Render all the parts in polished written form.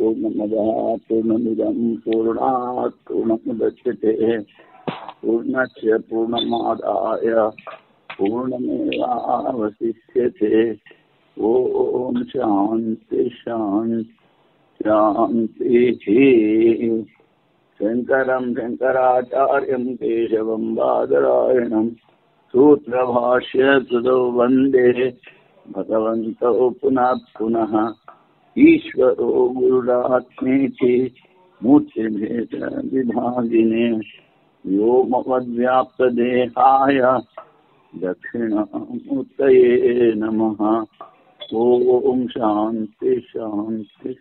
పూర్ణమదః పూర్ణమిదం పూర్ణాత్ పూర్ణముదచ్యతే పూర్ణస్య పూర్ణమాదాయ పూర్ణమేవావశిష్యతే. ఓం శాంతి శాంతి శాంతి. శంకరం శంకరాచార్యం కేశవం బాదరాయణం సూత్రభాష్యకృతౌ వందే భగవంతౌ పునః పునః. ఈశ్వరో గురురాత్మేతి మూర్తిభేద విభాగినే వ్యోమవద్వ్యాప్తదేహాయ దక్షిణామూర్తయే నమః. ఓం శాంతి శాంతి.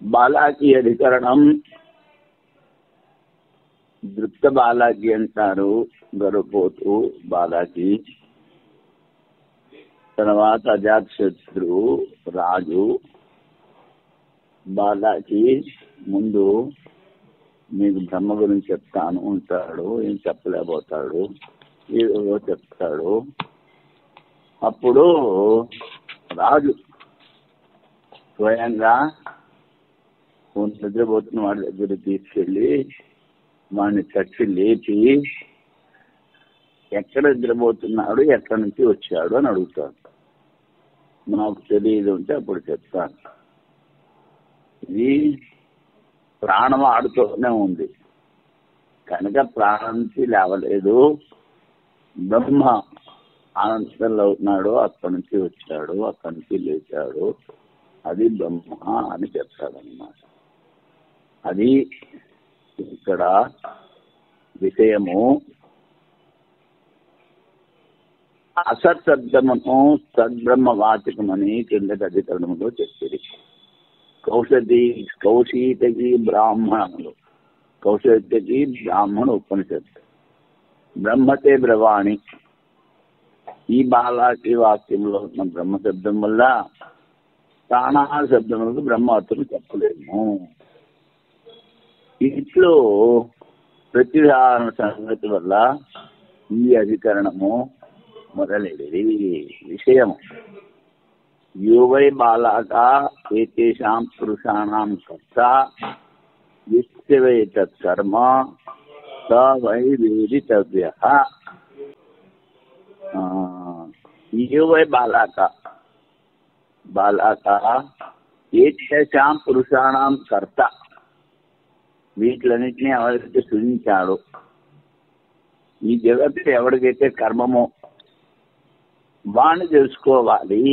బాలాకి అధికరణం దృప్త బాలాకి అంటారు. గర్భపోతు బాలాకి. తర్వాత అజాతశత్రు రాజు బాలాకి ముందు మీకు బ్రహ్మ గురించి చెప్తాను ఉంటాడు. ఏం చెప్పలేకపోతాడు, ఏదో చెప్తాడు. అప్పుడు రాజు స్వయంగా నిద్రపోతున్న వాడి దగ్గర తీసుకెళ్ళి వాడిని తట్టి లేపి ఎక్కడ నిద్రపోతున్నాడు, ఎక్కడి నుంచి వచ్చాడు అని అడుగుతాడు. నాకు తెలియదు అంటే అప్పుడు చెప్తాను. ఇది ప్రాణం ఆడుతూనే ఉంది కనుక ప్రాణానికి లేవలేదు. బ్రహ్మ ఆనందంలో ఉన్నాడు, అక్కడి నుంచి వచ్చాడు, అక్కడి నుంచి లేచాడు, అది బ్రహ్మ అని చెప్తాడన్నమాట. అది ఇక్కడ విషయము. అసత్శబ్దమును సద్బ్రహ్మ వాచకమని కిందటి అధికరణములో చెప్పింది. కౌశీతకి బ్రాహ్మణములు, కౌశితకి బ్రాహ్మణ ఉపనిషత్తు. బ్రహ్మతే బ్రవాణి. ఈ బాలాకి వాక్యంలో ఉన్న బ్రహ్మశబ్దం వల్ల ప్రాణాల శబ్దములకు బ్రహ్మాత్మను చెప్పలేము. ఇంట్లో ప్రతిధారణ సంగతి వల్ల ఈ అధికరణము మొదలైనది విషయము. యోవై బాలాక ఏతేషాం పురుషాణం కర్త యస్యవై తత్కర్మ స వై వేదితవ్యః. యోవై బాలాక, బాలాక ఏతేషాం పురుషాణం కర్త, వీటిలన్నింటినీ ఎవరైతే సృజించాడో, ఈ జగత్తు ఎవరికైతే కర్మమో వాణ్ణి తెలుసుకోవాలి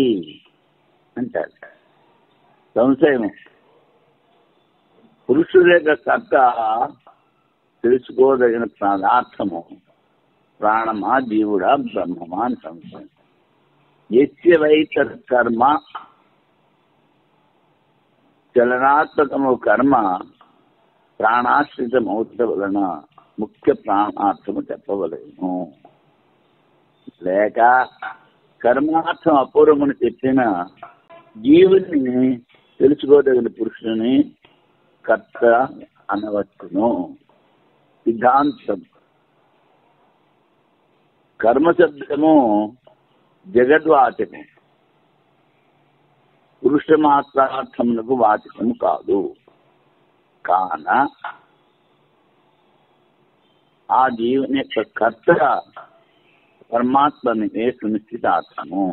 అంటారు. సంశయము. పురుషుల యొక్క కర్త తెలుసుకోదగిన పదార్థము ప్రాణమా, జీవుడా, బ్రహ్మమా అని సంశయం. యస్య వై తత్కర్మ, చలనాత్మకము కర్మ ప్రాణాశ్రితమౌత వలన ముఖ్య ప్రాణార్థము చెప్పవలేము. లేక కర్మార్థం అపూర్వముని చెప్పిన జీవుని తెలుసుకోదగిన పురుషుని కర్త అనవచ్చును. సిద్ధాంతం. కర్మశబ్దము జగద్వాచకం, పురుష మాత్రార్థములకు వాచకము కాదు. కాన ఆ జీవుని యొక్క కర్త పరమాత్మని సునిశ్చితార్థము.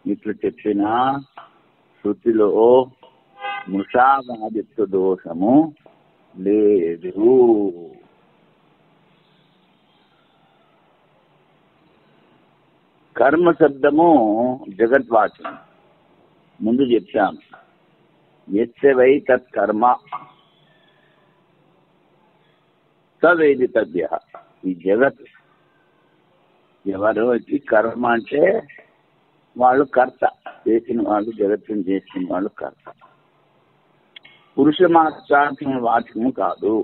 ఇట్లు చెప్పిన శృతిలో మృషావాదిత్వ దోషము లేదు. కర్మ శబ్దము జగద్వాచకం ముందు చెప్పాము. యస్య వై తత్కర్మ సవేదితవ్యః. ఈ జగత్ ఎవరు కర్మ అంటే వాళ్ళు కర్త, చేసిన వాళ్ళు, జగత్తుని చేసిన వాళ్ళు కర్త. పురుష మాత్రార్థం వాచకము కాదు.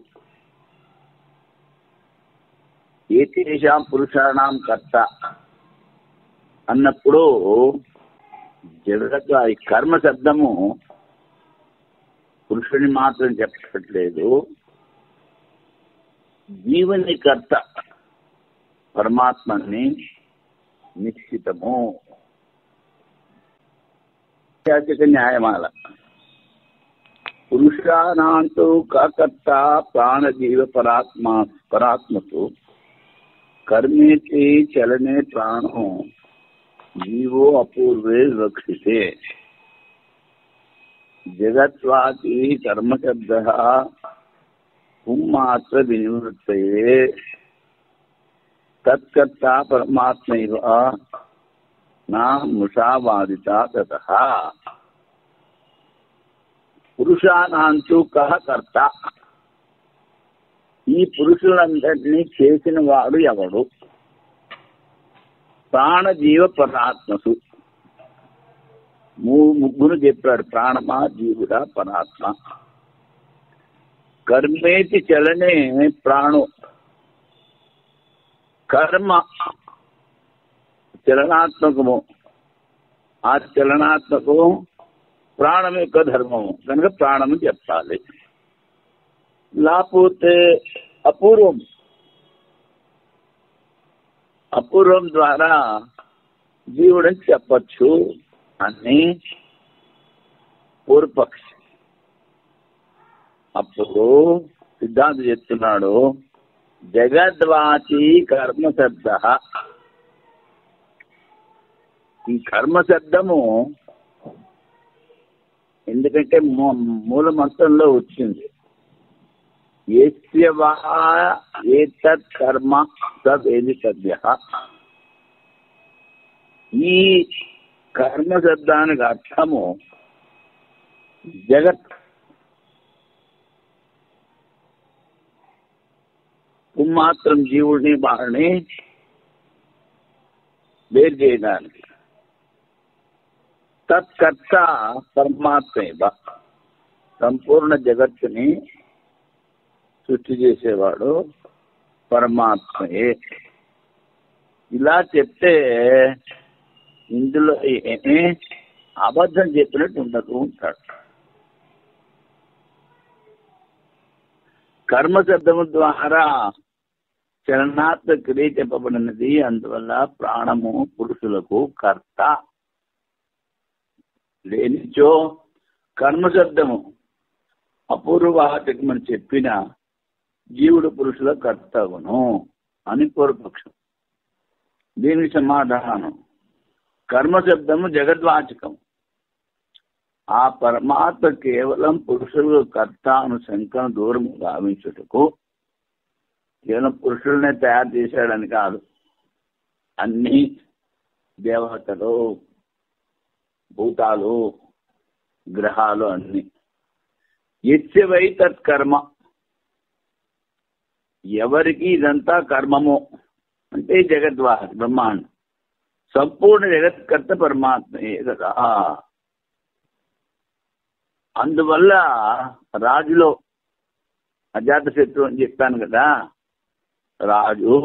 ఏతేషాం పురుషాణం కర్త అన్నప్పుడు జగత్ ఈ కర్మ శబ్దము పురుషుని మాత్రం చెప్పట్లేదు, జీవుని కర్త పరమాత్మని నిశ్చితము. ఐతిహాసిక న్యాయమాల. పురుషానాంతో కర్త ప్రాణజీవ పరాత్మతో కర్మేతి చలనే ప్రాణో జీవో అపూర్వే వివక్షితే. జగత్వాతి కర్మశబ్ద పుంమాత్ర వినివృత్తయే తత్కర్త పరమాత్మైవ నా ముషావాదిత తతః. పురుషానాంతు కః కర్త, ఈ పురుషులందరినీ చేసిన వాడు ఎవడు? ప్రాణజీవ పరాత్మసు, ముగ్గురు చెప్పాడు, ప్రాణమా జీవుడా పరాత్మ. కర్మేతి చలనే ప్రాణు, కర్మ చలనాత్మకము, ఆ చలనాత్మకము ప్రాణం యొక్క ధర్మము కనుక ప్రాణము చెప్పాలి. లేకపోతే అపూర్వం, అపూర్వం ద్వారా జీవుడని చెప్పచ్చు అని పూర్వపక్షి. అప్పుడు సిద్ధాంతం చెప్తున్నాడు, జగద్వాచి కర్మశబ్ద. ఈ కర్మశబ్దము ఎందుకంటే మూల మంత్రంలో వచ్చింది, ఏతత్ కర్మ సవేదితవ్య. ఈ కర్మ శబ్దానికి అర్థము జగత్, మాత్రం జీవుడిని వారిని వేరు చేయడానికి. తత్కర్త పరమాత్మ, సంపూర్ణ జగత్తుని సృష్టి చేసేవాడు పరమాత్మయే. ఇలా చెప్తే ఇందులో అబద్ధం చెప్పినట్టు ఉండదు ఉంటాడు. కర్మ శబ్దము ద్వారా చలనాత్మక క్రియ చెప్పబడినది. అందువల్ల ప్రాణము పురుషులకు కర్త. లేనిచో కర్మశబ్దము అపూర్వాచకమని చెప్పిన జీవుడు పురుషుల కర్తవును అని పూర్వపక్షం. దీనికి సమాధానం, కర్మశబ్దము జగద్వాచకం. ఆ పరమాత్మ కేవలం పురుషులు కర్త అను శంకను దూరం గావించుటకు కేవలం పురుషులనే తయారు చేశాడని కాదు, అన్ని దేవతలు, భూతాలు, గ్రహాలు అన్ని. యస్యవై తత్కర్మ, ఎవరికి ఇదంతా కర్మము అంటే జగద్వాహ బ్రహ్మాండం, సంపూర్ణ జగత్కర్త పరమాత్మయే కదా. అందువల్ల రాజులో అజాతశత్రు అని చెప్పాను కదా, రాజు,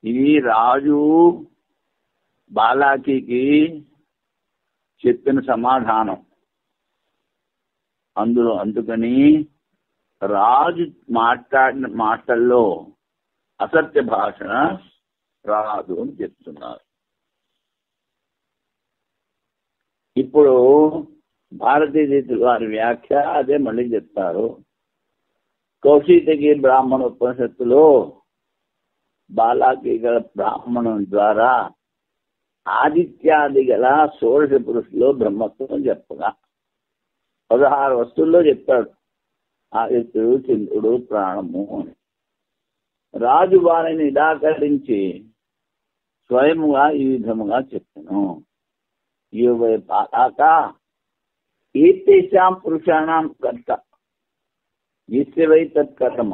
ఈ రాజు బాలాకి చెప్పిన సమాధానం అందుకని రాజు మాట్లాడిన మాటల్లో అసత్య భాషణ రాదు అని చెప్తున్నారు. ఇప్పుడు భారతీయ వారి వ్యాఖ్య అదే మళ్ళీ చెప్తారు. కౌశితకి బ్రాహ్మణ ఉపనిషత్తులో బాలాకి గల బ్రాహ్మణం ద్వారా ఆదిత్యాది గల షోడశ పురుషులో బ్రహ్మత్వం చెప్పగా 16 వస్తువుల్లో చెప్పాడు. ఆదిత్యుడు, చంద్రుడు, ప్రాణము అని. రాజు వారిని నిరాకరించి స్వయముగా ఈ విధముగా చెప్పాను. యోవై పాలాక ఏతేషాం పురుషాణం కర్త యస్యవై తత్కర్మ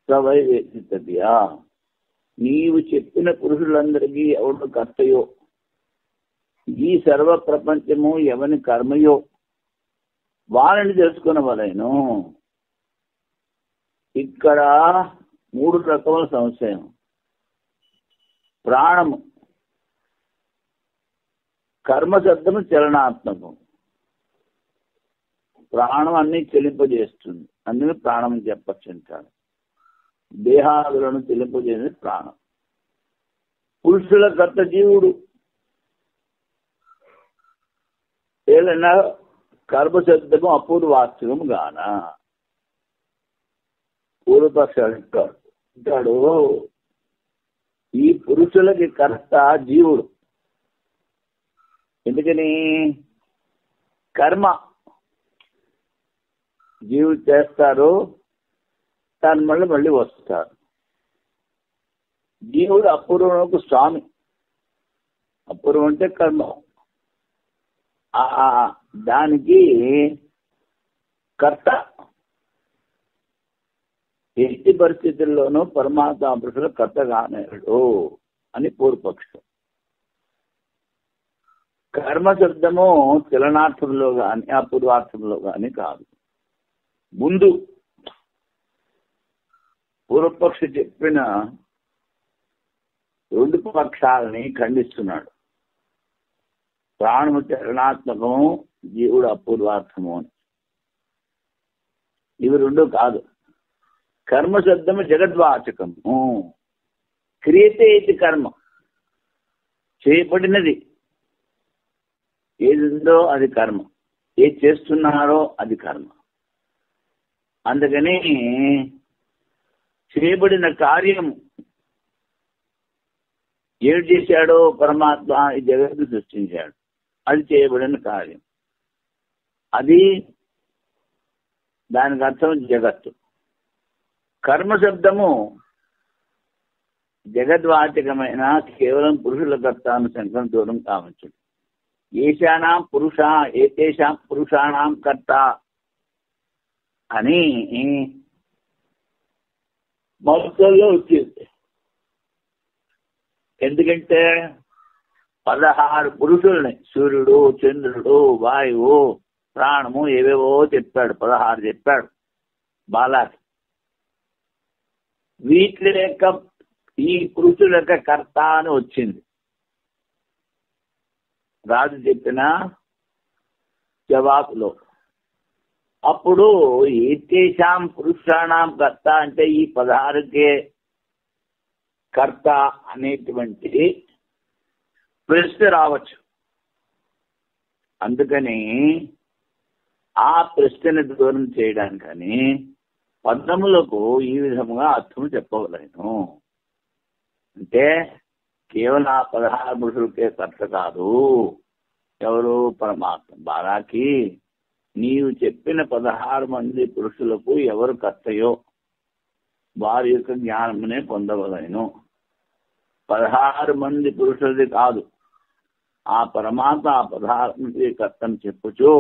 సవై వేదితవ్యా. నీవు చెప్పిన పురుషులందరికీ ఎవడు కర్తయో, ఈ సర్వ ప్రపంచము ఎవని కర్మయో వారిని తెలుసుకునవలెను. ఇక్కడ 3 రకముల సంశయం. ప్రాణము, కర్మ శబ్దము చలనాత్మకం. ప్రాణం అన్ని చెలింపజేస్తుంది, అందుకే ప్రాణం చెప్పచ్చు అంటాడు. దేహాదులను చెలింపజేసేది ప్రాణం. పురుషుల కర్త జీవుడు, ఏలైనా కర్మశబ్దము అపూర్వాస్తవం గాన పూర్వపక్షాలు అంటాడు ఈ పురుషులకి కర్త జీవుడు. ఎందుకని కర్మ జీవుడు చేస్తారు, దాని మళ్ళీ వస్తారు. జీవుడు అపూర్వకు స్వామి. అపూర్వం అంటే కర్మ, దానికి కర్త. ఎట్టి పరిస్థితుల్లోనూ పరమాత్మ పురుషులు కర్త కానేడు అని పూర్వపక్షం. కర్మ శబ్దము చలనార్థంలో కానీ అపూర్వార్థంలో కానీ కాదు. ముందు పూర్వపక్షి చెప్పిన రెండు పక్షాలని ఖండిస్తున్నాడు. ప్రాణము చలనాత్మకము, జీవుడు అపూర్వార్థము అని. ఇవి రెండు కాదు. కర్మ శబ్దము జగద్వాచకము. క్రియతే ఇది కర్మ, చేయబడినది ఏదిందో అది కర్మ, ఏది చేస్తున్నారో అది కర్మ. అందుకని చేయబడిన కార్యం ఏడు చేశాడో పరమాత్మ ఈ జగత్తు సృష్టించాడు, అది చేయబడిన కార్యం. అది దానికి అర్థం జగత్తు. కర్మ శబ్దము జగద్వాచకమైన కేవలం పురుషుల కర్తాను శంకరం దూరం కావచ్చు. ఏతేషాం పురుషాణం కర్త అని మొత్తంలో వచ్చింది. ఎందుకంటే 16 పురుషుల్ని, సూర్యుడు, చంద్రుడు, వాయువు, ప్రాణము, ఏవేవో చెప్పాడు. 16 చెప్పాడు బాలాకి. వీటి యొక్క ఈ పురుషుల యొక్క కర్త అని వచ్చింది రాజు చెప్పిన జవాబులో. అప్పుడు ఏతేషాం పురుషాణం కర్త అంటే ఈ 16కే కర్త అనేటువంటి ప్రశ్న రావచ్చు. అందుకని ఆ ప్రశ్నను దూరం చేయడానికని పద్యములకు ఈ విధముగా అర్థం చెప్పవలేను. అంటే కేవలం ఆ 16 పురుషులకే కర్త కాదు. ఎవరు? పరమాత్మ. బాలాకి నీవు చెప్పిన 16 మంది పురుషులకు ఎవరు కర్తయో వారి యొక్క జ్ఞానమునే పొందవలేను. 16 మంది పురుషులది కాదు, ఆ పరమాత్మ ఆ 16 మంది కర్తను చెప్పుచు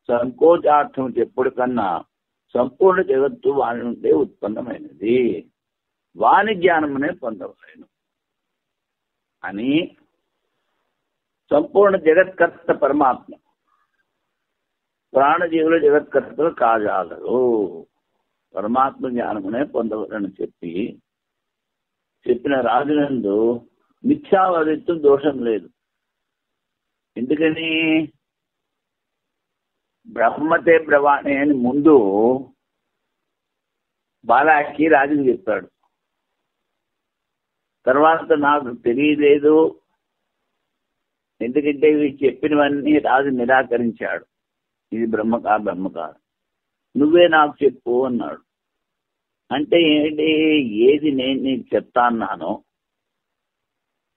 సంకోచార్థం చెప్పుడు కన్నా సంపూర్ణ జగత్తు వాని నుండే ఉత్పన్నమైనది, వాని జ్ఞానమునే పొందవలేను అని. సంపూర్ణ జగత్కర్త పరమాత్మ, ప్రాణజీవుల జగత్కర్తలు కాజాలరు, పరమాత్మ జ్ఞానమునే పొందవలని చెప్పిన రాజునందు మిథ్యావాదిత్వం దోషం లేదు. ఎందుకని? బ్రహ్మతే బ్రవాణి అని ముందు బాలాకి రాజుకు చెప్పాడు. తర్వాత నాకు తెలియలేదు, ఎందుకంటే ఇవి చెప్పినవన్నీ రాజు నిరాకరించాడు. ఇది బ్రహ్మకారు, నువ్వే నాకు చెప్పు అన్నాడు. అంటే ఏంటి? ఏది నేను నీకు చెప్తా అన్నానో,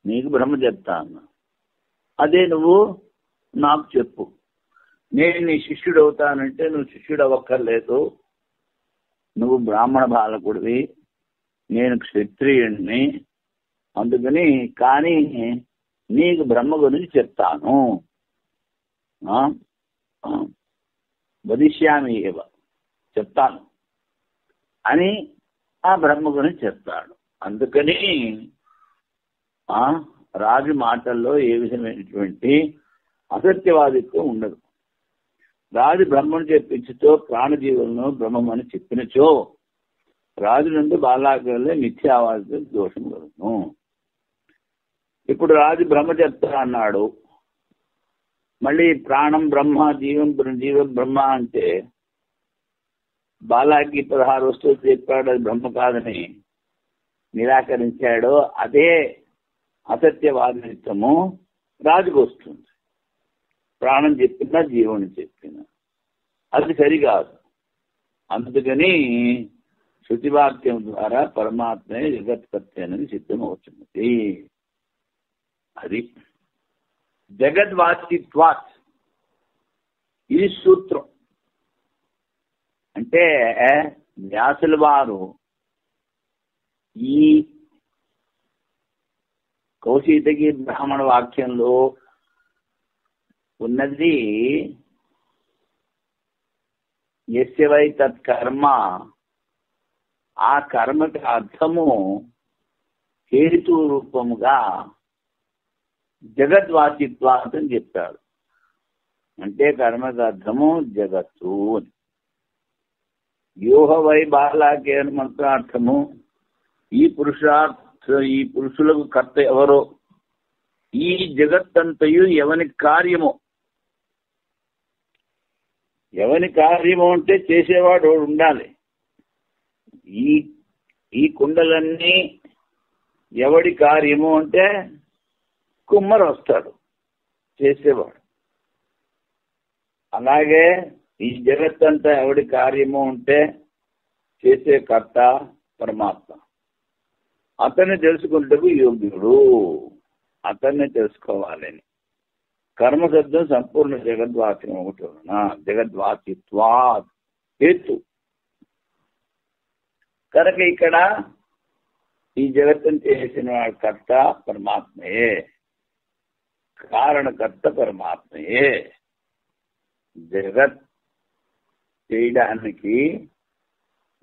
నీకు బ్రహ్మ చెప్తా అన్నా, అదే నువ్వు నాకు చెప్పు. నేను నీ శిష్యుడు అవుతానంటే నువ్వు శిష్యుడు అవ్వక్కర్లేదు, నువ్వు బ్రాహ్మణ బాలకుడివి, నేను క్షత్రియుడిని. అందుకని కానీ నీకు బ్రహ్మ గురించి చెప్తాను, వదిష్యామి ఏవ, చెప్తాను అని ఆ బ్రహ్మ గురించి చెప్తాడు. అందుకని రాజు మాటల్లో ఏ విధమైనటువంటి అసత్యవాదిత్వం ఉండదు. రాజు బ్రహ్మను చెప్పించుతో ప్రాణజీవులను బ్రహ్మమని చెప్పినచో రాజు నుండి బాలాకలే మిథ్యావాదిత్వం దోషం కలుగును. ఇప్పుడు రాజు బ్రహ్మ చెప్తా అన్నాడు, మళ్ళీ ప్రాణం బ్రహ్మ, జీవం బ్రహ్మ అంటే బాలాకి 16 వస్తువులు చెప్పాడు, అది బ్రహ్మ కాదని నిరాకరించాడో అదే అసత్యవాదిత్వము రాజుకు వస్తుంది. ప్రాణం చెప్పినా జీవుని చెప్పినా అది సరికాదు. అందుకని శృతివాక్యం ద్వారా పరమాత్మే జగత్కర్త అనేది సిద్ధమవుతున్నది. అది జగద్వాచిత్వాత్. ఇది సూత్రం. అంటే వ్యాసుల వారు ఈ కౌశితకి బ్రాహ్మణ వాక్యంలో ఉన్నది యస్య వై తత్కర్మ, ఆ కర్మకి అర్థము హేతు రూపముగా జగద్వాచిత్వాత్ అని చెప్పాడు. అంటే కర్మకి అర్థము జగత్తు అని. యోహ వై బాలాకే అని మంత్రార్థము ఈ పురుషులకు కర్త ఎవరో, ఈ జగత్తంతయు ఎవని కార్యము. ఎవని కార్యము అంటే చేసేవాడు ఉండాలి. ఈ కుండలన్నీ ఎవడి కార్యము అంటే కుమ్మరు వస్తాడు చేసేవాడు. అలాగే ఈ జగత్తంతా ఎవడి కార్యము ఉంటే చేసే కర్త పరమాత్మ. అతన్ని తెలుసుకుంటూ యోగ్యుడు, అతన్ని తెలుసుకోవాలని. కర్మశబ్దం సంపూర్ణ జగద్వాక్యం ఒకటి జగద్వాచిత్వాత్ హేతు. కనుక ఇక్కడ ఈ జగత్తుని చేసిన వాడు కర్త పరమాత్మయే, కారణకర్త పరమాత్మయే. జగత్ చేయడానికి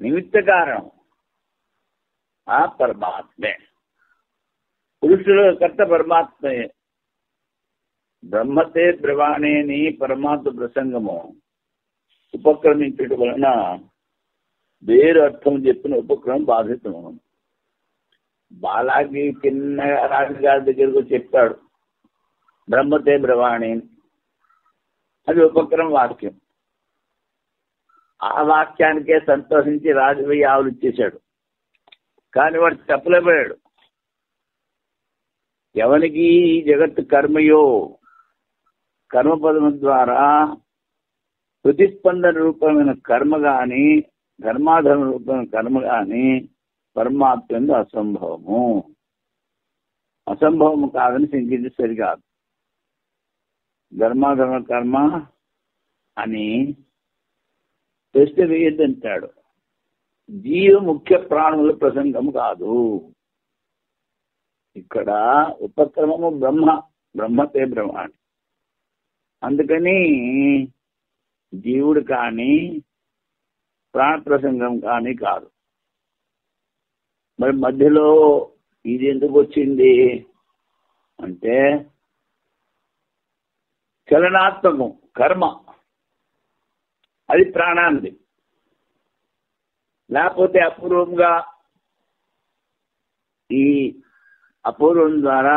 నిమిత్త కారణం ఆ పరమాత్మే. పురుషుల కర్త పరమాత్మయే. బ్రహ్మతే బ్రవాణేని పరమాత్మ ప్రసంగము ఉపక్రమించడం వలన వేరు అర్థం చెప్పిన ఉపక్రమం బాధితము. బాలాకి చిన్న రాజుగారి దగ్గరకు చెప్పాడు బ్రహ్మతే బ్రవాణి, అది ఉపక్రమ వాక్యం. ఆ వాక్యానికే సంతోషించి రాజు వెయ్యి ఆవులు ఇచ్చేశాడు. కానీ వాడు చెప్పలేకపోయాడు. ఎవనికి ఈ జగత్తు కర్మయో, కర్మపదము ద్వారా ప్రతిస్పందన రూపమైన కర్మ గాని ధర్మాధర్మ రూపమైన కర్మ గాని పరమాత్మ అసంభవము. అసంభవము కాదని సింగించి సరికాదు. ధర్మాధర్మ కర్మ అని ప్రశ్న వేయద్దంటాడు. జీవ ముఖ్య ప్రాణుల ప్రసంగము కాదు. ఇక్కడ ఉపక్రమము బ్రహ్మతే బ్రహ్మాండ. అందుకని జీవుడు కానీ ప్రాణ ప్రసంగం కానీ కాదు. మరి మధ్యలో ఇది ఎందుకు వచ్చింది అంటే చలనాత్మకం కర్మ, అది ప్రాణాంది. లేకపోతే అపూర్వంగా ఈ అపూర్వం ద్వారా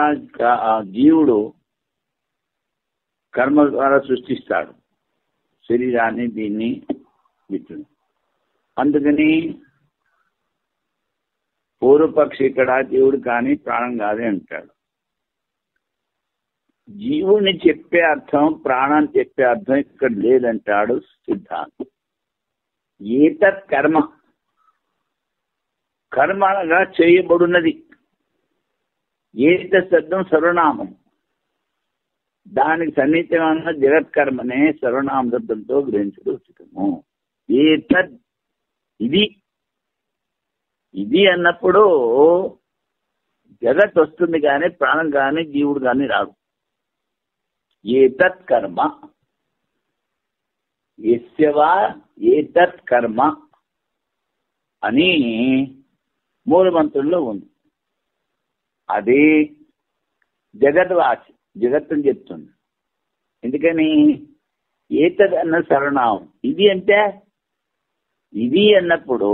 జీవుడు కర్మ ద్వారా సృష్టిస్తాడు శరీరాన్ని, దీన్ని వీటిని. అందుకని పూర్వపక్షి ఇక్కడ జీవుడు కానీ ప్రాణం కాదే అంటాడు. జీవుని చెప్పే అర్థం ప్రాణాన్ని చెప్పే అర్థం ఇక్కడ లేదంటాడు సిద్ధాంతం. ఏతత్ కర్మ, కర్మగా చేయబడున్నది. ఏతత్ శబ్దం సర్వనామం, దానికి సన్నిహితమైన జగత్కర్మనే సర్వనామ శబ్దంతో గ్రహించడం ఉచితము. ఏతద్ ఇది అన్నప్పుడు జగత్ వస్తుంది కానీ ప్రాణం కానీ జీవుడు కానీ రాదు. ఏతత్ కర్మ, యస్యవా ఏతత్ కర్మ అని మూలమంత్రంలో ఉంది. అది జగద్వాచి, జగత్తుని చెప్తుంది. ఎందుకని ఏతద్ అన్న సర్వనామం. ఇది అంటే ఇది అన్నప్పుడు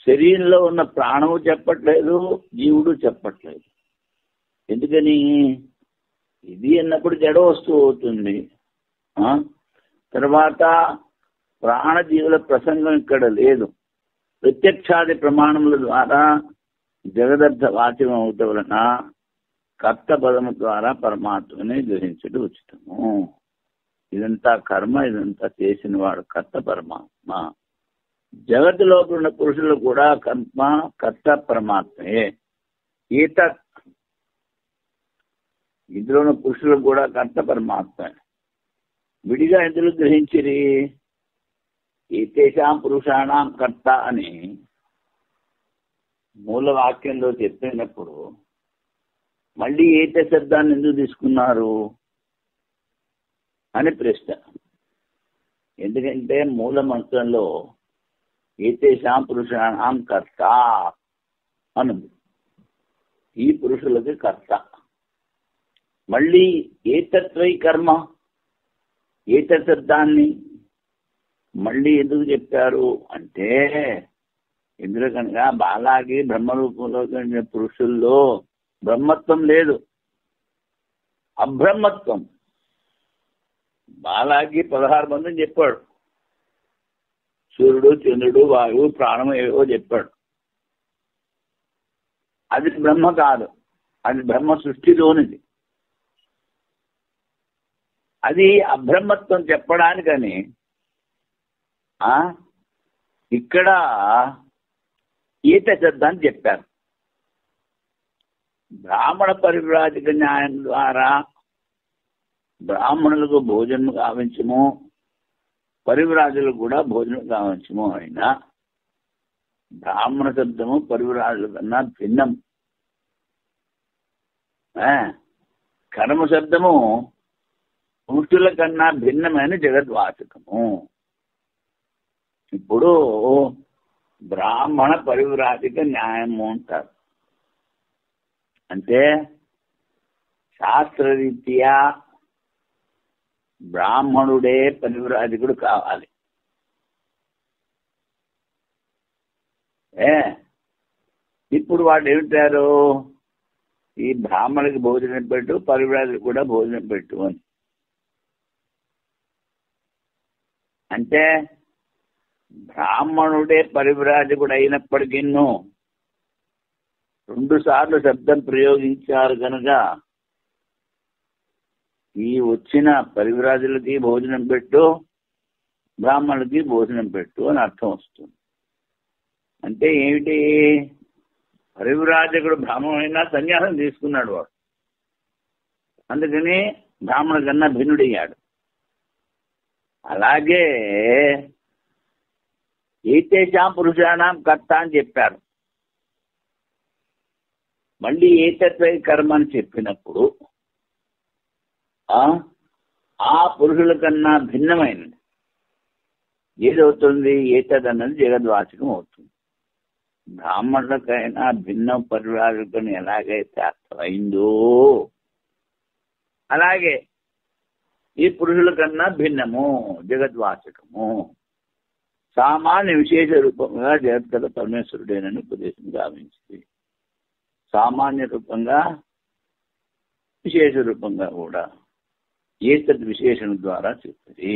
శరీరంలో ఉన్న ప్రాణము చెప్పట్లేదు, జీవుడు చెప్పట్లేదు. ఎందుకని ఇది అన్నప్పుడు జడ వస్తువు అవుతుంది. తర్వాత ప్రాణజీవుల ప్రసంగం ఇక్కడ లేదు. ప్రత్యక్షాది ప్రమాణముల ద్వారా జగదర్థ వాచ్యం అవటం వలన కర్త పదము ద్వారా పరమాత్మని గ్రహించడం ఉచితము. ఇదంతా కర్మ, ఇదంతా చేసిన వాడు కర్త పరమాత్మ. జగత్తులో ఉన్న పురుషులు కూడా కర్మ కర్త పరమాత్మయే. ఇందులో ఉన్న పురుషులు కూడా కర్త పరమాత్మ. విడిగా ఎందుకు గ్రహించిరి? ఏతేషాం పురుషాణం కర్త అని మూల వాక్యంలో చెప్పినప్పుడు మళ్ళీ ఏతే శబ్దాన్ని ఎందుకు తీసుకున్నారు అని ప్రశ్న. ఎందుకంటే మూల మంత్రంలో ఏతేషాం పురుషాణం కర్త అనుంది, ఈ పురుషులకి కర్త. మళ్ళీ ఏతత్వై కర్మ, ఏత శబ్దాన్ని మళ్ళీ ఎందుకు చెప్పారు అంటే, ఇందులో కనుక బాలాకి బ్రహ్మరూపంలో కలిగిన పురుషుల్లో బ్రహ్మత్వం లేదు, అబ్రహ్మత్వం. బాలాకి 16 మందిని చెప్పాడు, సూర్యుడు, చంద్రుడు, వాయువు, ప్రాణం ఏవో చెప్పాడు. అది బ్రహ్మ కాదు, అది బ్రహ్మ సృష్టిలోనిది. అది అబ్రహ్మత్వం చెప్పడానికని ఇక్కడ ఈత శబ్దాన్ని చెప్పారు. బ్రాహ్మణ పరివ్రాజక న్యాయం ద్వారా బ్రాహ్మణులకు భోజనం కావించము, పరివ్రాజులకు కూడా భోజనం కావించము అయినా బ్రాహ్మణ శబ్దము పరివ్రాజుల కన్నా భిన్నం. కర్మ శబ్దము పురుషుల కన్నా భిన్నమైన జగద్వాచకము. ఇప్పుడు బ్రాహ్మణ పరివ్రాజక న్యాయము అంటారు. అంటే శాస్త్రరీత్యా బ్రాహ్మణుడే పరివ్రాజకుడు కావాలి. ఇప్పుడు వాళ్ళు ఏమిటారు, ఈ బ్రాహ్మణుడికి భోజనం పెట్టు, పరివ్రాజకుడు కూడా భోజనం పెట్టు అని. అంటే బ్రాహ్మణుడే పరివ్రాజకుడు అయినప్పటికీ 2 సార్లు శబ్దం ప్రయోగించారు కనుక ఈ వచ్చిన పరివ్రాజులకి భోజనం పెట్టు, బ్రాహ్మణులకి భోజనం పెట్టు అని అర్థం వస్తుంది. అంటే ఏమిటి, పరివ్రాజకుడు బ్రాహ్మణుడైనా సన్యాసం తీసుకున్నాడు వాడు, అందుకని బ్రాహ్మణ కన్నా భిన్నుడయ్యాడు. అలాగే ఏతేషాం పురుషాణం కర్త అని చెప్పారు. మళ్ళీ ఏతత్వై కర్మ అని చెప్పినప్పుడు ఆ పురుషుల కన్నా భిన్నమైనది ఏదవుతుంది, ఏతదన్నది జగద్వాచకం అవుతుంది. బ్రాహ్మణులకైనా భిన్న పరివ్రాజకుని ఎలాగైతే అర్థమైందో అలాగే ఈ పురుషుల కన్నా భిన్నము జగద్వాచకము. సామాన్య విశేష రూపంగా జగద్గత పరమేశ్వరుడేనని ఉపదేశం గావించింది. సామాన్య రూపంగా విశేష రూపంగా కూడా ఏతద్ విశేషణం ద్వారా చెప్తుంది.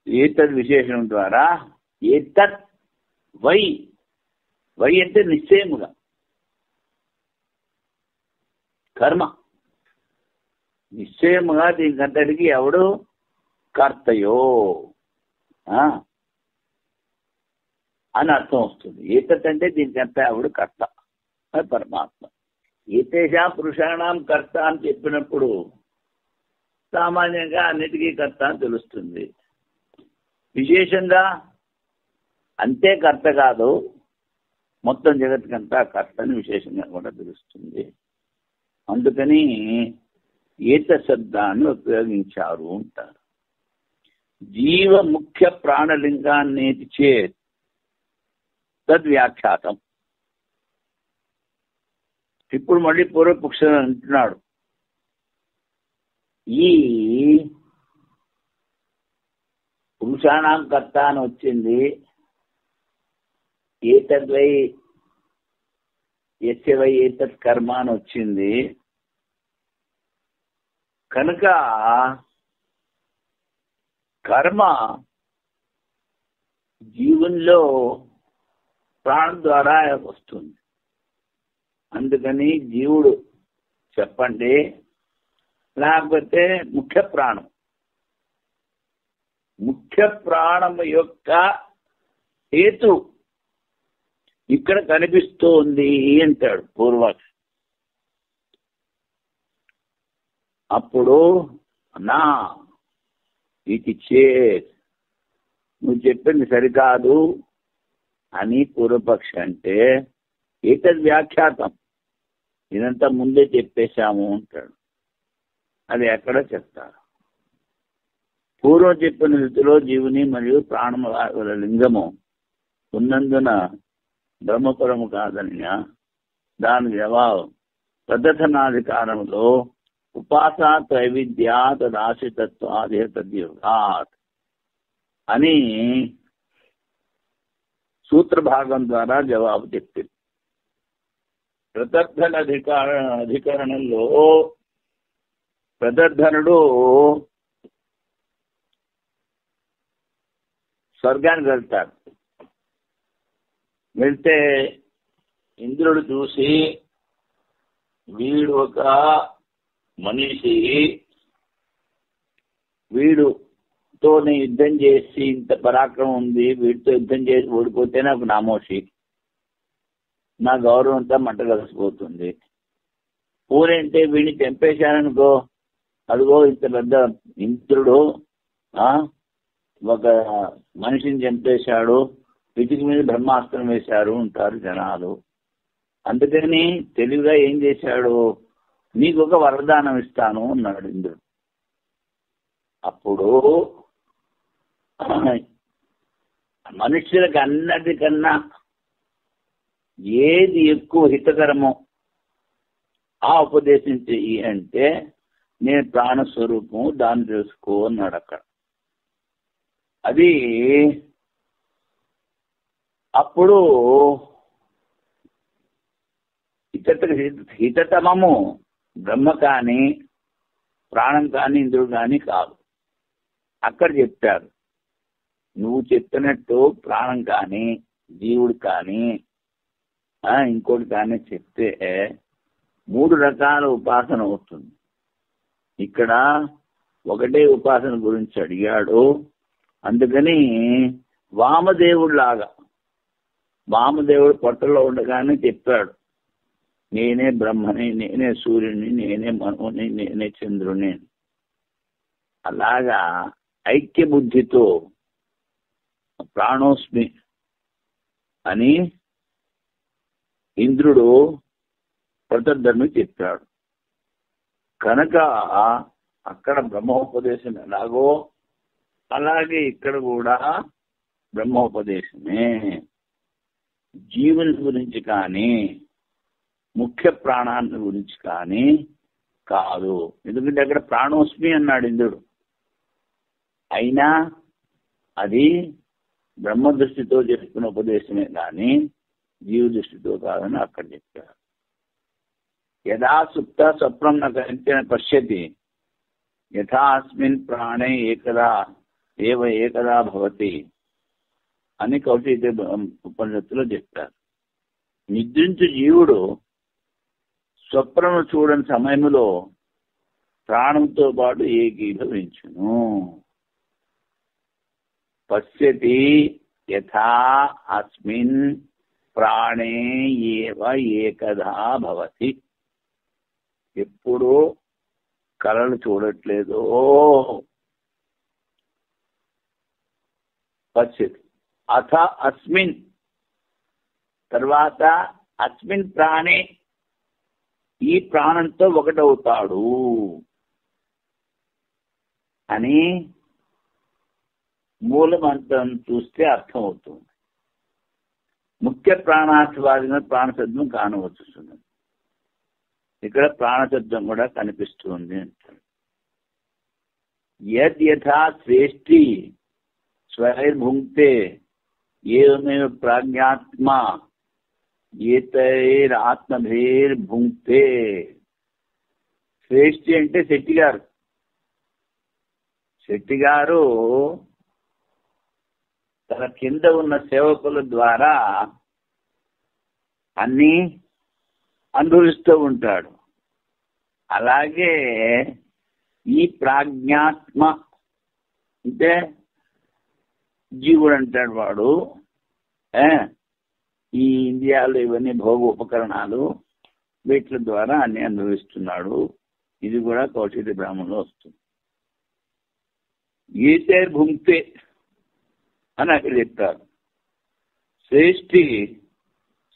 ఏతద్ విశేషణం ద్వారా ఏతత్ వై, వై అంటే నిశ్చయముగా కర్మ, నిశ్చయముగా దీనికంతటికి ఎవడు కర్తయో అని అర్థం వస్తుంది. ఏతత్ అంటే దీనికంతా ఎవడు కర్త, పరమాత్మ. ఏతేషా పురుషాణం కర్త అని చెప్పినప్పుడు సామాన్యంగా అన్నిటికీ కర్త అని తెలుస్తుంది. విశేషంగా అంతే కర్త కాదు, మొత్తం జగత్కంతా కర్త అని విశేషంగా కూడా తెలుస్తుంది. అందుకని ఏత శబ్దాన్ని ఉపయోగించారు అంటారు. జీవ ముఖ్య ప్రాణలింగాన్ని చేత్ తద్వ్యాఖ్యాతం. ఇప్పుడు మళ్ళీ పూర్వపక్షం అంటున్నాడు, ఈ పురుషాణం కర్త అని వచ్చింది, ఏతద్వై యస్య వై ఏతత్ కర్మ అని వచ్చింది కనుక కర్మ జీవుల్లో ప్రాణం ద్వారా వస్తుంది. అందుకని జీవుడు చెప్పండి, లేకపోతే ముఖ్య ప్రాణం ముఖ్య ప్రాణము యొక్క హేతు ఇక్కడ కనిపిస్తోంది అంటాడు పూర్వక్ష. అప్పుడు నా ఇది నువ్వు చెప్పింది సరికాదు అని పూర్వపక్ష అంటే ఏతద్ వ్యాఖ్యాతం, ఇదంతా ముందే చెప్పేశాము అంటాడు. అది ఎక్కడ చెప్తారు? పూర్వం చెప్పిన రీతిలో జీవుని మరియు ప్రాణముల లింగము ఉన్నందున బ్రహ్మపరము కాదని దాని జవాబు తదథనాధికారంలో ఉపాసా త్రైవిద్యా తదాశ్రితత్వాది తద్యోగాత్ అని సూత్రభాగం ద్వారా జవాబు చెప్పింది. ప్రదర్ధన అధికరణంలో ప్రదర్ధనుడు స్వర్గానికి వెళ్తాడు. వెళ్తే ఇంద్రుడు చూసి వీడు ఒక మనిషి, వీడుతో యుద్ధం చేసి ఇంత పరాక్రమం ఉంది, వీడితో యుద్ధం చేసి ఓడిపోతే నాకు నామోషి, నా గౌరవం అంతా మంట కలిసిపోతుంది. ఊరంటే వీడిని చంపేశాననుకో, అదిగో ఇంత పెద్ద ఇంద్రుడు ఒక మనిషిని చంపేశాడు, పిటికి మీద బ్రహ్మాస్త్రం వేశారు అంటారు జనాలు. అందుకని తెలివిగా ఏం చేశాడు, నీకు ఒక వరదానం ఇస్తాను అన్నాడు ఇంద్రుడు. అప్పుడు మనుష్యులకు అన్నిటికన్నా ఏది ఎక్కువ హితకరమో ఆ ఉపదేశం చెయ్యి అంటే నేను ప్రాణస్వరూపము దాన్ని తెలుసుకో అన్నాడు. అక్కడ అది అప్పుడు హితతమము బ్రహ్మ కానీ ప్రాణం కానీ ఇంద్రుడు కానీ కాదు. అక్కడ చెప్పారు, నువ్వు చెప్పినట్టు ప్రాణం కానీ జీవుడు కానీ ఇంకోటి కానీ చెప్తే 3 రకాల ఉపాసన అవుతుంది. ఇక్కడ ఒకటే ఉపాసన గురించి అడిగాడు. అందుకని వామదేవుడు వామదేవుడు పొట్టలో ఉండగానే చెప్పాడు, నేనే బ్రహ్మని, నేనే సూర్యుని, నేనే మనుని, నేనే చంద్రుని. అలాగా ఐక్య బుద్ధితో ప్రాణోస్మి అని ఇంద్రుడు ప్రతద్దర్ని చెప్పాడు. కనుక అక్కడ బ్రహ్మోపదేశం ఎలాగో అలాగే ఇక్కడ కూడా బ్రహ్మోపదేశమే. జీవుని గురించి కానీ ముఖ్య ప్రాణాన్ని గురించి కానీ కాదు. ఎందుకంటే అక్కడ ప్రాణోస్మి అన్నాడు ఇంద్రుడు. అయినా అది బ్రహ్మ దృష్టితో చెప్పుకున్న ఉపదేశమే కానీ జీవ దృష్టితో కాదని అక్కడ చెప్పారు. యథా సుప్త స్వప్నం నచన పశ్యతి యథా అస్మిన్ ప్రాణే ఏకదా భవతి అని కౌటిల్య ఉపనిషత్తులో చెప్పారు. నిద్రించు జీవుడు స్వప్నము చూడని సమయంలో ప్రాణంతో పాటు ఏకీభవించును. పశ్యతి యథా అస్మిన్ ప్రాణే ఏకదా భవతి. ఎప్పుడూ కళలు చూడట్లేదో పశ్యతి. అథ అస్మిన్ తర్వాత అస్మిన్ ప్రాణే ఈ ప్రాణంతో ఒకటవుతాడు అని మూలమంత్రం చూస్తే అర్థమవుతుంది. ముఖ్య ప్రాణార్థవాదిగా ప్రాణశబ్దం కానవచ్చుతుంది. ఇక్కడ ప్రాణశబ్దం కూడా కనిపిస్తుంది అంటారు. యథా శ్రేష్ఠి స్వైర్భుంక్తే ఏమేవ ప్రాజ్ఞాత్మా ఏతైరాత్మభేర్భుంక్తే. శ్రేష్ఠి అంటే శెట్టి గారు తన కింద ఉన్న సేవకుల ద్వారా అన్ని అనుభవిస్తూ ఉంటాడు. అలాగే ఈ ప్రాజ్ఞాత్మ అంటే జీవుడు అంటాడు వాడు ఈ ఇంద్రియాలు ఇవన్నీ భోగ ఉపకరణాలు వీటి ద్వారా అన్ని అనుభవిస్తున్నాడు. ఇది కూడా కౌశిక బ్రాహ్మణంలో వస్తుంది. గీతే భుంక్తే అని అక్కడ చెప్తారు. శ్రేష్ఠి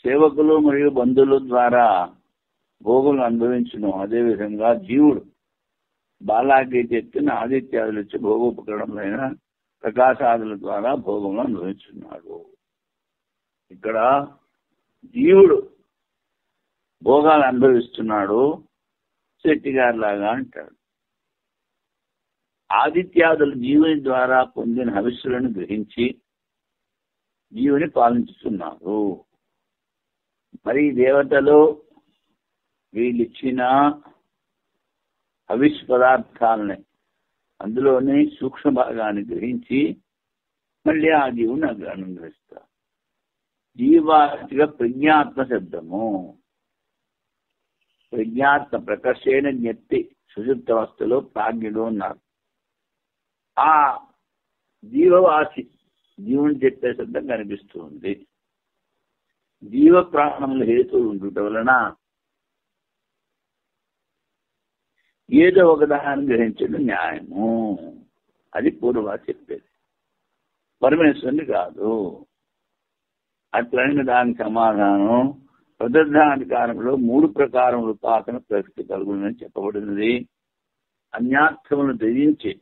సేవకులు మరియు బంధువుల ద్వారా భోగులు అనుభవించును. అదేవిధంగా జీవుడు బాలాకి చెప్పిన ఆదిత్యాదులు వచ్చి భోగోపకరణమైన ప్రకాశాదుల ద్వారా భోగములు అనుభవిస్తున్నాడు. ఇక్కడ జీవుడు భోగాలు అనుభవిస్తున్నాడు శెట్టి గారి లాగా అంటాడు. ఆదిత్యాదులు జీవుని ద్వారా పొందిన హవిస్సులను గ్రహించి జీవుని పాలించుతున్నారు. మరి దేవతలు వీళ్ళిచ్చిన హవిష్ పదార్థాలని అందులోని సూక్ష్మ భాగాన్ని గ్రహించి మళ్ళీ ఆ జీవుని అనుగ్రహిస్తారు. జీవాతిగా ప్రజ్ఞాత్మ శబ్దము. ప్రజ్ఞాత్మ ప్రకర్షణ జ్ఞప్తి సుషుప్త అవస్థలో ప్రాజ్ఞుడు ఉన్నారు. ఆ జీవవాసి జీవుని చెప్పే శబ్దం కనిపిస్తుంది. జీవ ప్రాణములు హేతువులు ఉండుట వలన ఏదో ఒకదాన్ని గ్రహించడం న్యాయము. అది పూర్వ చెప్పేది, పరమేశ్వరుని కాదు. అట్లయిన దానికి సమాధానం ప్రదర్ధాధికారంలో 3 ప్రకారములు ఉపాసన ప్రకృతి కలుగునని చెప్పబడినది. అన్యార్థమును త్యజించి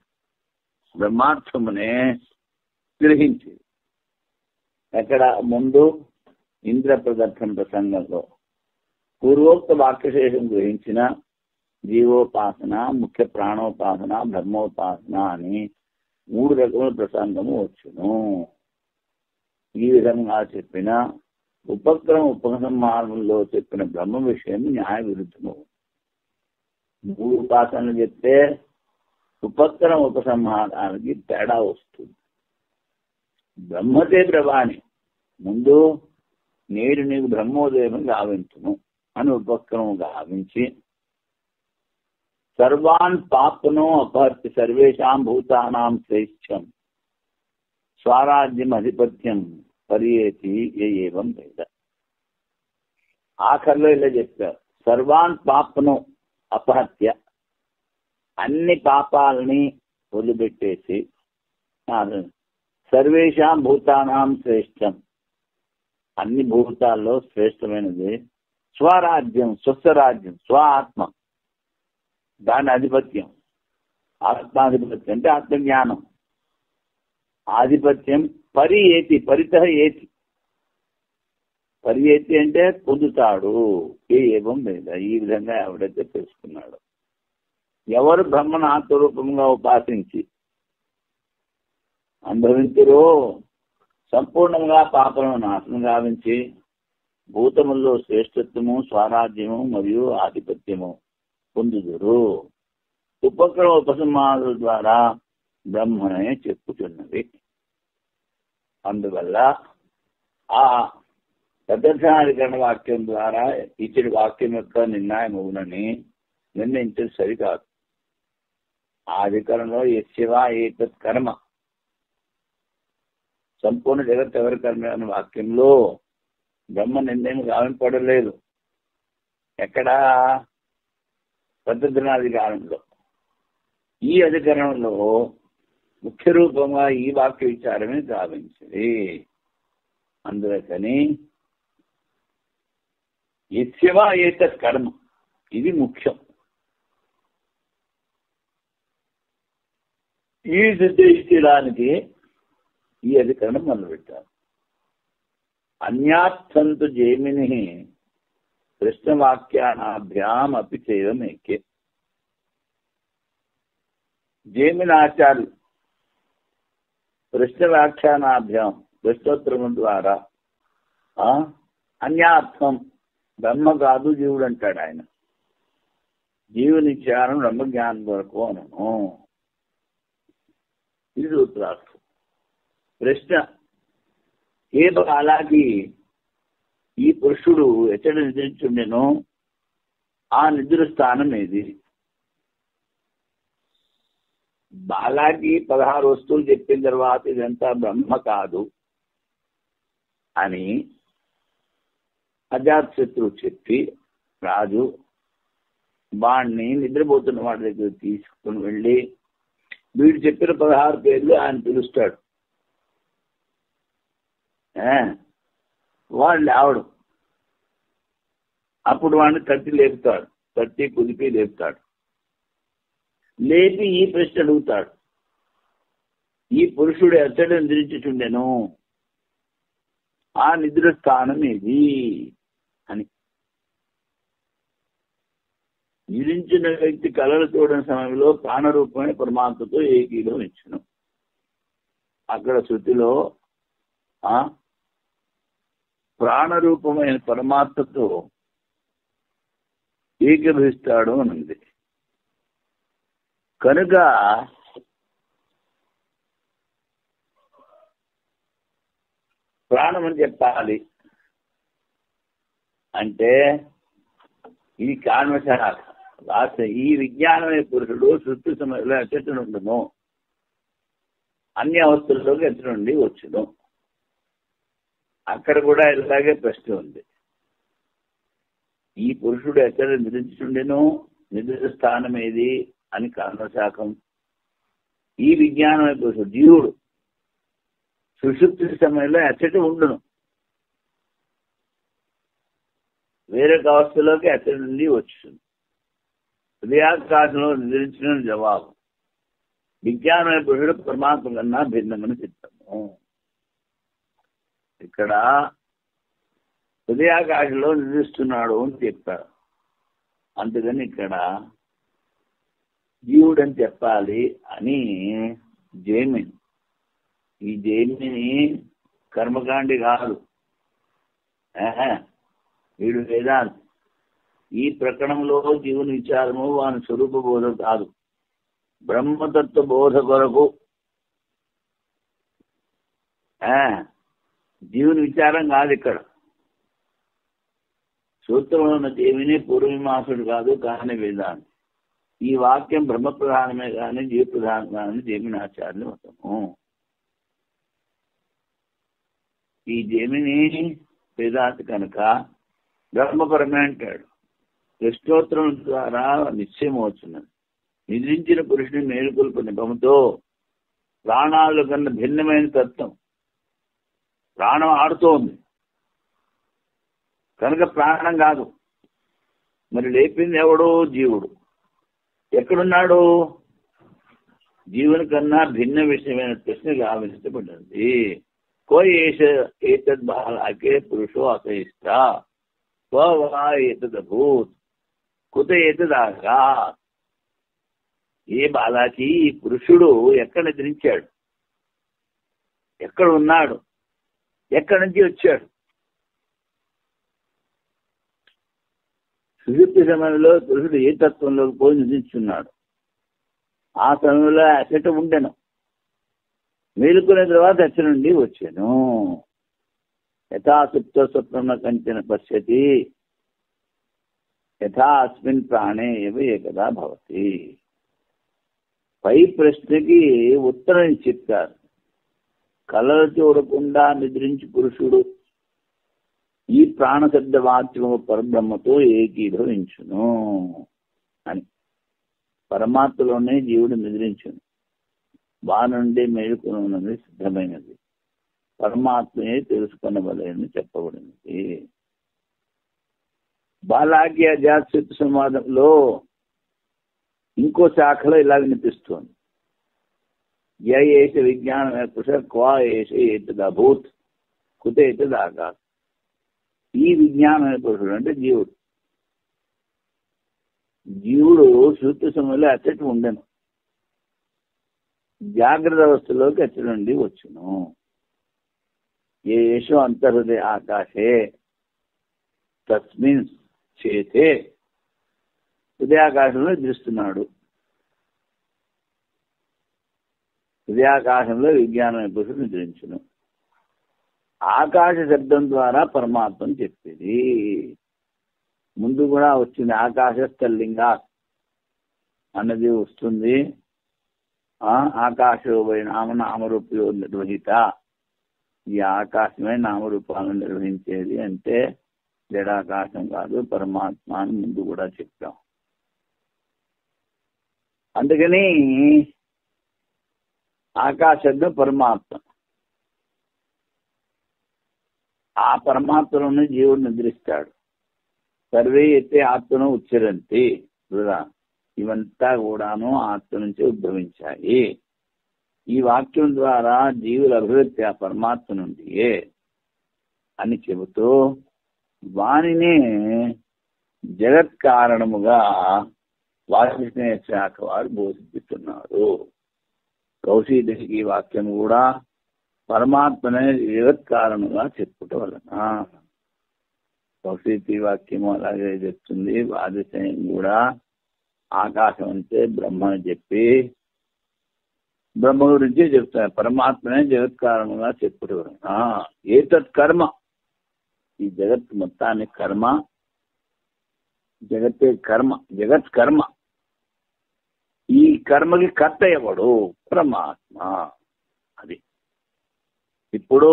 బ్రహ్మార్థమునే గ్రహించి ఎక్కడ ముందు ఇంద్ర ప్రదర్శన ప్రసంగంలో పూర్వోక్త వాక్యశేషం గ్రహించిన జీవోపాసన, ముఖ్య ప్రాణోపాసన, బ్రహ్మోపాసన అని 3 రకముల ప్రసంగము వచ్చును. ఈ విధంగా చెప్పిన ఉపక్రమ ఉపసంహారంలో చెప్పిన బ్రహ్మ విషయం న్యాయ విరుద్ధము. 3 ఉపాసనలు చెప్తే ఉపక్రమ ఉపసంహారానికి తేడా వస్తుంది. బ్రహ్మతే ప్రభాని ముందు నేడు నీకు బ్రహ్మోదయం గావించును అని ఉపక్రమం గావించి సర్వాన్ పాపనో అపహర్తి సర్వేషాం భూతానాం శ్రేష్ఠం స్వరాజ్యం అధిపత్యం పరియేతి ఏవం వేద. ఆఖరిలో ఇలా చెప్పారు, సర్వాన్ పాపను అపహత్య, అన్ని పాపాలని వదిలిపెట్టేసి సర్వేషాం భూతానాం శ్రేష్టం, అన్ని భూతాల్లో శ్రేష్టమైనది స్వరాజ్యం, స్వస్వరాజ్యం, స్వ ఆత్మ, దాని ఆధిపత్యం. ఆత్మాధిపత్యం అంటే ఆత్మజ్ఞానం. ఆధిపత్యం పరియేతి, పరితః ఏతి, పరియేతి అంటే పొందుతాడు. ఏవం వేద. ఈ విధంగా ఎవడైతే తెలుసుకున్నాడు, ఎవరు బ్రహ్మను ఆత్మరూపంగా ఉపాసించి అనుభవించరో సంపూర్ణంగా పాపలను నాశనం గావించి భూతముల్లో శ్రేష్టత్వము, స్వరాజ్యము మరియు ఆధిపత్యము పొందుదురు. ఉపక్రమ ఉపసంహారాల ద్వారా బ్రహ్మనే చెప్పుతున్నది. అందువల్ల ఆ ప్రదర్శనాధికరణ వాక్యం ద్వారా ఇచ్చడి వాక్యం యొక్క నిర్ణయం అవునని నిర్ణయించడం సరికాదు. ఆ అధికరణలో యస్యవా ఏతత్ కర్మ, సంపూర్ణ జగత్ ఎవరి కర్మ అనే వాక్యంలో బ్రహ్మ నిర్ణయం గావింపడలేదు. ఎక్కడ? ప్రదర్శనాధికారంలో. ఈ అధికరణలో ముఖ్య రూపంగా ఈ వాక్య విచారమే గావించింది. అందుకని యస్యవా ఏతత్ కర్మ ఇది ముఖ్యం. ఈ నిర్దేశించడానికి ఈ అధికరణం మొదలుపెట్టారు. అన్యార్థంతు జైమిని కృష్ణవాక్యానాభ్యాం అపి చైవమేకే. జైమినాచార్యులు కృష్ణ వ్యాఖ్యానాభ్యాం, కృష్ణోత్తరం ద్వారా అన్యార్థం బ్రహ్మ కాదు జీవుడు అంటాడు ఆయన. జీవుని విచారం బ్రహ్మజ్ఞానం కొరకు అనను. ఇది సూత్రార్థం. ప్రశ్న, ఏ బాలాకి ఈ పురుషుడు ఎచ్చట నిద్రించుండెనో ఆ నిద్ర స్థానం ఏది? బాలాకి 16 వస్తువులు చెప్పిన తర్వాత ఇదంతా బ్రహ్మ కాదు అని అజాతశత్రువు చెప్పి రాజు వాడిని నిద్రపోతున్న వాడి దగ్గర తీసుకుని వెళ్ళి వీడు చెప్పిన 16 పేర్లు ఆయన పిలుస్తాడు. వాడు లేవడు. అప్పుడు వాడిని తట్టి కుదిపి లేపుతాడు. లేపి ఈ ప్రశ్న అడుగుతాడు, ఈ పురుషుడు ఎచ్చడు నిద్రించుచుండెను, ఆ నిద్ర స్థానం ఏది అని. నిద్రించిన వ్యక్తి కళలు చూడని సమయంలో ప్రాణరూపమైన పరమాత్మతో ఏకీభవించును. అక్కడ శృతిలో ప్రాణరూపమైన పరమాత్మతో ఏకీభవిస్తాడు అని ఉంది. కనుక ప్రాణం అని చెప్పాలి అంటే ఇది కాన్వశాఖ రాష్ట్ర ఈ విజ్ఞానమే పురుషుడు సృష్టి సమయంలో ఎచ్చటి నుండును, అన్ని అవస్థల్లోకి ఎచ్చటి నుండి వచ్చును. అక్కడ కూడా ఇలాగే ప్రశ్న ఉంది. ఈ పురుషుడు ఎక్కడ నిద్రించుండెను, నిద్ర స్థానం ఏది అని కారణశాఖం. ఈ విజ్ఞానమే పురుషుడు జీవుడు సుషుప్తి సమయంలో ఎచ్చటి ఉండును, వేరొక అవస్థలోకి ఎచ్చటి నుండి వచ్చును. హృదయాకాశంలో నిద్రించిన జవాబు. విజ్ఞానమే పురుషుడు పరమాత్మ కన్నా భిన్నమని చిత్తము. ఇక్కడ హృదయాకాశంలో నిద్రిస్తున్నాడు అని చెప్పారు. అందుకని ఇక్కడ జీవుడు అని చెప్పాలి అని జైమిని. ఈ జైమిని కర్మకాండి కాదు, వీడు వేదాంతి. ఈ ప్రకరణంలో జీవుని విచారము వాని స్వరూప బోధ కాదు, బ్రహ్మతత్వ బోధ కొరకు జీవుని విచారం కాదు. ఇక్కడ సూత్రంలో ఉన్న జైమిని పూర్వమీమాంసుడు కాదు, కానీ వేదాంతి. ఈ వాక్యం బ్రహ్మ ప్రధానమే కానీ జీవ ప్రధానం కానీ జైమిని ఆచార్యులు మతము. ఈ జైమిని వేదాంతి కనుక బ్రహ్మపరమే అంటాడు. కృష్ణోత్తరం ద్వారా నిశ్చయం అవుతున్నది. నిద్రించిన పురుషుని మేలుకొల్పు నిపముతో ప్రాణాలు కన్నా భిన్నమైన తత్వం. ప్రాణం ఆడుతోంది కనుక ప్రాణం కాదు. మరి లేపింది ఎవడో జీవుడు. ఎక్కడున్నాడు? జీవుని కన్నా భిన్న విషయమైన ప్రశ్న గావించబడింది. ఏతద్ బాలాకే పురుషో అసహిష్ట వా ఏతదభూత్ కుత ఏతదాగా. ఏ బాలాకి పురుషుడు ఎక్కడ నిద్రించాడు, ఎక్కడ ఉన్నాడు, ఎక్కడి నుంచి వచ్చాడు? సుషుప్తి సమయంలో పురుషుడు ఏ తత్వంలోకి పోయి నిద్రించున్నాడు. ఆ సమయంలో అచ్చట ఉండెను, మేలుకునే తర్వాత అచ్చ నుండి వచ్చాను. యథాసుప్త స్వప్న కంచన పశ్యతి యథా అస్మిన్ ప్రాణే ఏవ ఏకదా భవతి. పై ప్రశ్నకి ఉత్తరం చెప్తారు. కళలు చూడకుండా నిద్రించి పురుషుడు ఈ ప్రాణశబ్ద వాక్యము పరబ్రహ్మతో ఏకీభవించును అని. పరమాత్మలోనే జీవుడు నిద్రించును, వానుండి మేలుకున్నది సిద్ధమైనది, పరమాత్మనే తెలుసుకొనవలెనని చెప్పబడినది. బాలాకి అజాతశత్రు సంవాదంలో ఇంకో శాఖలో ఇలా వినిపిస్తోంది. ఏష విజ్ఞానం పురుష క్వా ఏష ఏతదభూత్ కుత ఏతదాకాశ్. ఈ విజ్ఞానమైన పురుషుడు అంటే జీవుడు. జీవుడు సుషుప్తి సమయంలో అచ్చటి ఉండను, జాగ్రత్త అవస్థలోకి అచ్చటి నుండి వచ్చును. ఏషో అంతర్హృదయ ఆకాశే తస్మిన్ చేతే. హృదయాకాశంలో నిద్రిస్తున్నాడు. హృదయాకాశంలో విజ్ఞానమైన పురుషుడు నిద్రించును. ఆకాశ శబ్దం ద్వారా పరమాత్మను చెప్పేది. ముందు కూడా వచ్చింది ఆకాశ స్థలింగా అన్నది వస్తుంది. ఆకాశోపై నామరూపయో నిర్వహిత. ఈ ఆకాశమే నామరూపాలను నిర్వహించేది అంటే జడాకాశం కాదు, పరమాత్మ అని ముందు కూడా చెప్పాం. అందుకని ఆకాశంలో పరమాత్మ, ఆ పరమాత్మలోనే జీవుడు నిద్రిస్తాడు. సర్వే అయితే ఆత్మను ఉచ్చరంతి కదా, ఇవంతా కూడాను ఆత్మ నుంచి ఉద్భవించాయి. ఈ వాక్యం ద్వారా జీవుల అభివృద్ధి ఆ పరమాత్మ నుండి అని చెబుతూ వానినే జగత్ కారణముగా వాల్మీకి శాఖ వారు బోధిస్తున్నారు. కౌశీకుడికి ఈ వాక్యం కూడా పరమాత్మనే జగత్ కారణంగా చెప్పుట వలన. కౌశీకి వాక్యము అలాగే చెప్తుంది. వాదిశయం కూడా ఆకాశం అంటే బ్రహ్మ అని చెప్పి బ్రహ్మ గురించి చెప్తారు. పరమాత్మనే జగత్ కారణంగా చెప్పుట వలన ఏతత్ కర్మ, ఈ జగత్ మొత్తానికి కర్మ, జగత్తే కర్మ, జగత్ కర్మ. ఈ కర్మకి కర్త ఎవడు? పరమాత్మ. అది ఇప్పుడు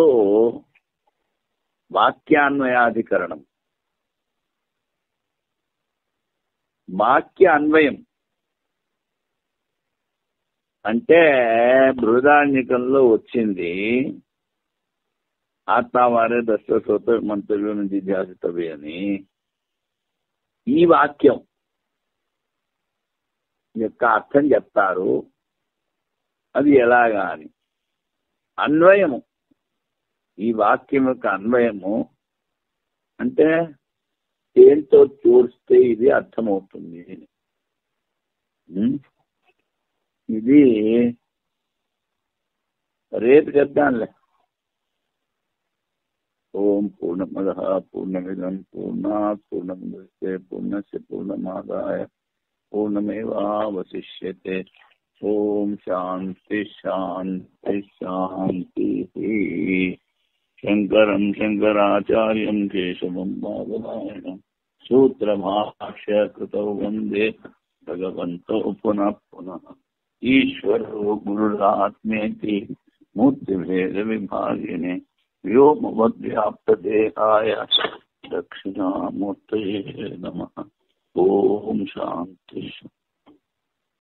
వాక్యాన్వయాధికరణం. వాక్య అన్వయం అంటే బృహదారణ్యకంలో వచ్చింది ఆత్మవారే దశ మంత్రుల నుంచి ధ్యాసితవి అని. ఈ వాక్యం యొక్క అర్థం చెప్తారు, అది ఎలాగా అని. అన్వయము, ఈ వాక్యం యొక్క అన్వయము అంటే ఏంటో చూస్తే ఇది అర్థమవుతుంది. ఇది రేపు చెప్తానులే. ఓం పూర్ణమదః పూర్ణమిదం పూర్ణాత్ పూర్ణముదచ్యతే పూర్ణస్య పూర్ణమాదాయ పూర్ణమేవావశిష్యతే. ఓం శాంతి శాంతి శాంతి. శంకరం శంకరాచార్యం కేశవం బాదరాయణం సూత్రభాష్యకృతౌ వందే భగవంతో పునః పునః. ఈశ్వరో గురురాత్మేతి మూర్తిభేద విభాగినే వ్యోమవద్వ్యాప్తదేహాయ దక్షిణామూర్తయే నమః. ఓం శాంతి.